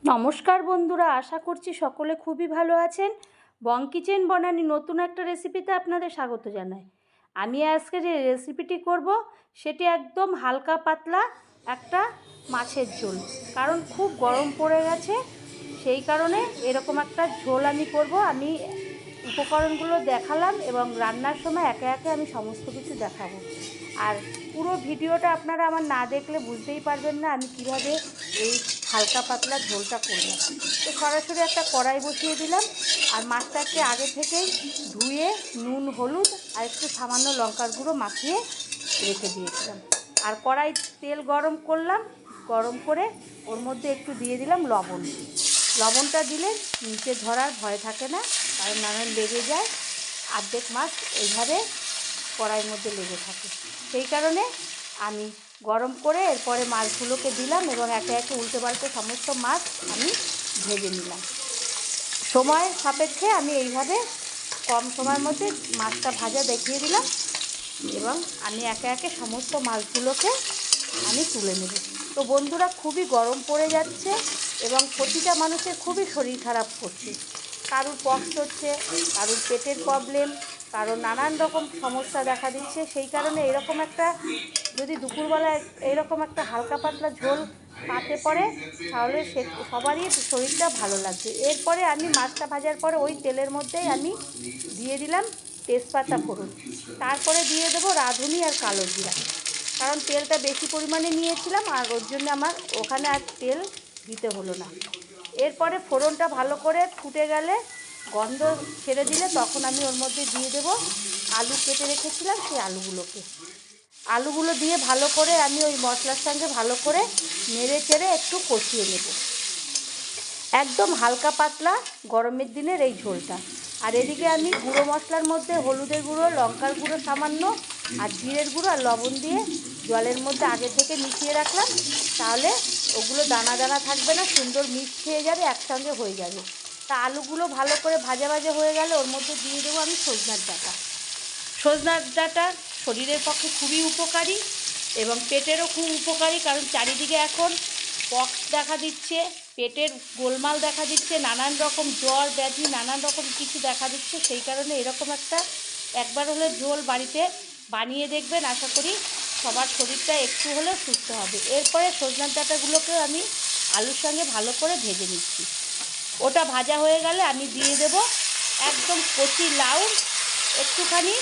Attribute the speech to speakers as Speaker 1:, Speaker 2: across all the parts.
Speaker 1: নমস্কার বন্ধুরা, আশা করছি সকলে খুবই ভালো আছেন। বং কিচেন বনানি নতুন একটা রেসিপিতে আপনাদের স্বাগত জানাই। আমি আজকে যে রেসিপিটি করব সেটি একদম হালকা পাতলা একটা মাছের ঝোল। কারণ খুব গরম পড়ে গেছে, সেই কারণে এরকম একটা ঝোল আমি করব। আমি উপকরণগুলো দেখালাম এবং রান্নার সময় একে একে আমি সমস্ত কিছু দেখাবো। আর পুরো ভিডিওটা আপনারা আমার না দেখলে বুঝতেই পারবেন না আমি কিভাবে এই হালকা পাতলা ঝোলটা করলাম। তো সরাসরি একটা কড়াই বসিয়ে দিলাম আর মাছটাকে আগে থেকেই ধুয়ে নুন হলুদ আর একটু সামান্য লঙ্কার গুঁড়ো মাখিয়ে রেখে দিয়েছিলাম। আর কড়াই তেল গরম করলাম, গরম করে ওর মধ্যে একটু দিয়ে দিলাম লবণ। লবণটা দিলে নিচে ধরার ভয় থাকে না, কারণ নানান লেগে যায়। অর্ধেক মাছ এইভাবে কড়াইয়ের মধ্যে লেগে থাকে, সেই কারণে আমি গরম করে এরপরে মাছগুলোকে দিলাম এবং একে একে উল্টে পাল্টে সমস্ত মাছ আমি ভেজে নিলাম। সময় সাপেক্ষে আমি এইভাবে কম সময়ের মধ্যে মাছটা ভাজা দেখিয়ে দিলাম এবং আমি একে একে সমস্ত মাছগুলোকে আমি তুলে নেব। তো বন্ধুরা, খুবই গরম পড়ে যাচ্ছে এবং প্রতিটা মানুষের খুবই শরীর খারাপ করছে। কারুর পক্স হচ্ছে, কারুর পেটের প্রবলেম, কারোর নানান রকম সমস্যা দেখা দিচ্ছে। সেই কারণে এরকম একটা যদি দুপুরবেলায় এরকম একটা হালকা পাতলা ঝোল পাতে পড়ে তাহলে সবারই শরীরটা ভালো লাগবে। এরপরে আমি মাছটা ভাজার পরে ওই তেলের মধ্যেই আমি দিয়ে দিলাম তেজপাতা ফোড়ন, তারপরে দিয়ে দেবো রাঁধুনি আর কালো জিরা। কারণ তেলটা বেশি পরিমাণে নিয়েছিলাম আর ওর জন্য আমার ওখানে আর তেল দিতে হলো না। এরপরে ফোড়নটা ভালো করে ফুটে গেলে, গন্ধ ছেড়ে দিলে, তখন আমি ওর মধ্যে দিয়ে দেবো আলু কেটে রেখেছিলাম। সেই আলুগুলো দিয়ে ভালো করে আমি ওই মশলার সঙ্গে ভালো করে নেড়ে চেড়ে একটু কষিয়ে নেব। একদম হালকা পাতলা গরমের দিনের এই ঝোলটা। আর এদিকে আমি গুঁড়ো মশলার মধ্যে হলুদের গুঁড়ো, লঙ্কার গুঁড়ো সামান্য আর জিরের গুঁড়ো আর লবণ দিয়ে জলের মধ্যে আগে থেকে মিশিয়ে রাখলাম। তাহলে ওগুলো দানা দানা থাকবে না, সুন্দর মিক্স হয়ে যাবে, একসঙ্গে হয়ে যাবে। তা আলুগুলো ভালো করে ভাজা ভাজা হয়ে গেলে ওর মধ্যে দিয়ে দেবো আমি সজনার ডাঁটা। সজনার ডাঁটা শরীরের পক্ষে খুবই উপকারী এবং পেটেরও খুব উপকারী, কারণ চারিদিকে এখন পক্স দেখা দিচ্ছে, পেটের গোলমাল দেখা দিচ্ছে, নানান রকম জ্বর ব্যাধি নানান রকম কিছু দেখা দিচ্ছে। সেই কারণে এরকম একটা একবার হলে ঝোল বাড়িতে বানিয়ে দেখবেন, আশা করি সবার শরীরটা একটু হলেও সুস্থ হবে। এরপরে সজনার ডাঁটাগুলোকেও আমি আলুর সঙ্গে ভালো করে ভেজে নিচ্ছি। ওটা ভাজা হয়ে গেলে আমি দিয়ে দেব একদম কচি লাউ, একটুখানি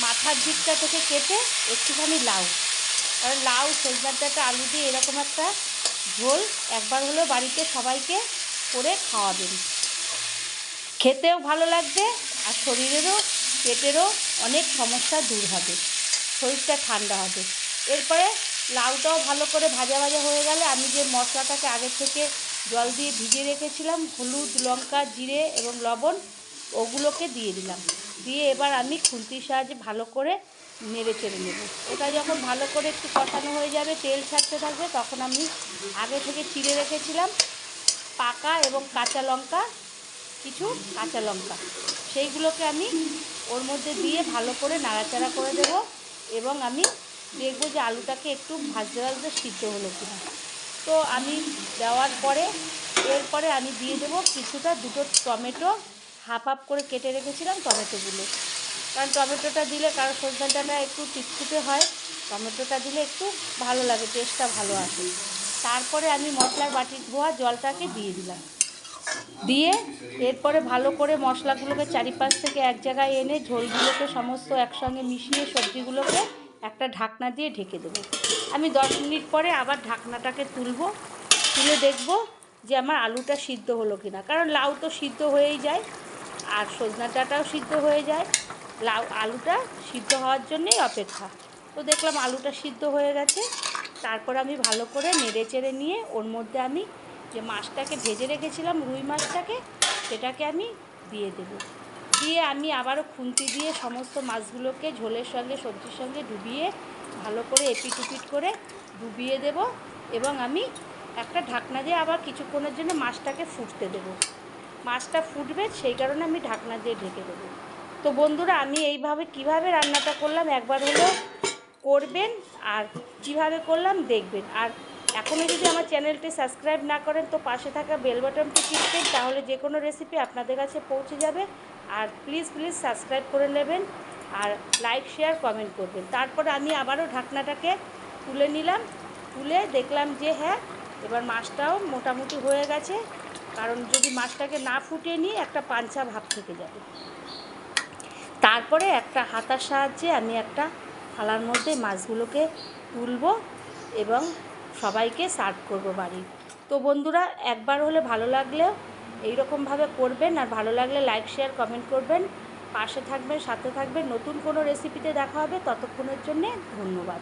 Speaker 1: মাথার দিকটা থেকে কেটে একটুখানি লাউ। কারণ লাউ, সজনার ডাঁটা, আলু দিয়ে এরকম একটা ঝোল একবার হলেও বাড়িতে সবাইকে করে খাওয়াবেন। খেতেও ভালো লাগবে আর শরীরেরও পেটেরও অনেক সমস্যা দূর হবে, শরীরটা ঠান্ডা হবে। এরপরে লাউটাও ভালো করে ভাজা ভাজা হয়ে গেলে আমি যে মশলাটাকে আগে থেকে জল দিয়ে ভিজিয়ে রেখেছিলাম, হলুদ, লঙ্কা, জিরে এবং লবণ, ওগুলোকে দিয়ে দিলাম। দিয়ে এবার আমি খুন্তির সাহায্যে ভালো করে নেড়ে চেড়ে নেব। ওটা যখন ভালো করে একটু কষানো হয়ে যাবে, তেল ছাড়তে থাকবে, তখন আমি আগে থেকে চিড়ে রেখেছিলাম পাকা এবং কাঁচা লঙ্কা, কিছু কাঁচা লঙ্কা, সেইগুলোকে আমি ওর মধ্যে দিয়ে ভালো করে নাড়াচাড়া করে দেব এবং আমি দেখব যে আলুটাকে একটু ভাজতে ভাজতে সিদ্ধ হলো কিনা। তো আমি দেওয়ার পরে এরপরে আমি দিয়ে দেবো কিছুটা, দুটো টমেটো হাফ হাফ করে কেটে রেখেছিলাম টমেটোগুলো। কারণ টমেটোটা দিলে, কারণ সজনে ডাঁটা একটু চিটকুটে হয়, টমেটোটা দিলে একটু ভালো লাগে, টেস্টটা ভালো আসে। তারপরে আমি মশলার বাটির ধোয়া জলটাকে দিয়ে দিলাম। দিয়ে এরপরে ভালো করে মশলাগুলোকে চারিপাশ থেকে এক জায়গায় এনে ঝোলগুলোকে সমস্ত একসঙ্গে মিশিয়ে সবজিগুলোকে একটা ঢাকনা দিয়ে ঢেকে দেবো। আমি 10 মিনিট পরে আবার ঢাকনাটাকে তুলে দেখব যে আমার আলুটা সিদ্ধ হলো কিনা। কারণ লাউ তো সিদ্ধ হয়েই যায় আর সজনা ডাঁটাও সিদ্ধ হয়ে যায়, আলুটা সিদ্ধ হওয়ার জন্যেই অপেক্ষা। তো দেখলাম আলুটা সিদ্ধ হয়ে গেছে। তারপর আমি ভালো করে নেড়ে চেড়ে নিয়ে ওর মধ্যে আমি যে মাছটাকে ভেজে রেখেছিলাম, রুই মাছটাকে, সেটাকে আমি দিয়ে দেব। দিয়ে আমি আবারও খুন্তি দিয়ে সমস্ত মাছগুলোকে ঝোলের সঙ্গে সবজির সঙ্গে ডুবিয়ে ভালো করে এপিট উপিট করে ডুবিয়ে দেব এবং আমি একটা ঢাকনা দিয়ে আবার কিছুক্ষণের জন্য মাছটাকে ফুটতে দেব। মাছটা ফুটবে, সেই কারণে আমি ঢাকনা দিয়ে ঢেকে দেবো। তো বন্ধুরা, আমি এইভাবে কিভাবে রান্নাটা করলাম একবার হলেও করবেন আর কিভাবে করলাম দেখবেন। আর এখনও যদি আমার চ্যানেলটি সাবস্ক্রাইব না করেন তো পাশে থাকা বেল বাটনটি টিপবেন, তাহলে যে কোনো রেসিপি আপনাদের কাছে পৌঁছে যাবে। আর প্লিজ সাবস্ক্রাইব করে নেবেন, আর লাইক শেয়ার কমেন্ট করবেন। তারপরে আমি আবারও ঢাকনাটাকে তুলে নিলাম, তুলে দেখলাম যে হ্যাঁ, এবার মাছটাও মোটামুটি হয়ে গেছে। কারণ যদি মাছটাকে না ফুটিয়ে নিই একটা পাঞ্চা ভাব থেকে যাবে। তারপরে একটা হাতার সাহায্যে আমি একটা থালার মধ্যে মাছগুলোকে তুলব এবং সবাইকে সার্ভ করব বাড়ির। তো বন্ধুরা, একবার হলে ভালো লাগলেও এইরকমভাবে করবেন, আর ভালো লাগলে লাইক শেয়ার কমেন্ট করবেন, পাশে থাকবেন, সাথে থাকবেন। নতুন কোনো রেসিপিতে দেখা হবে, ততক্ষণের জন্যে ধন্যবাদ।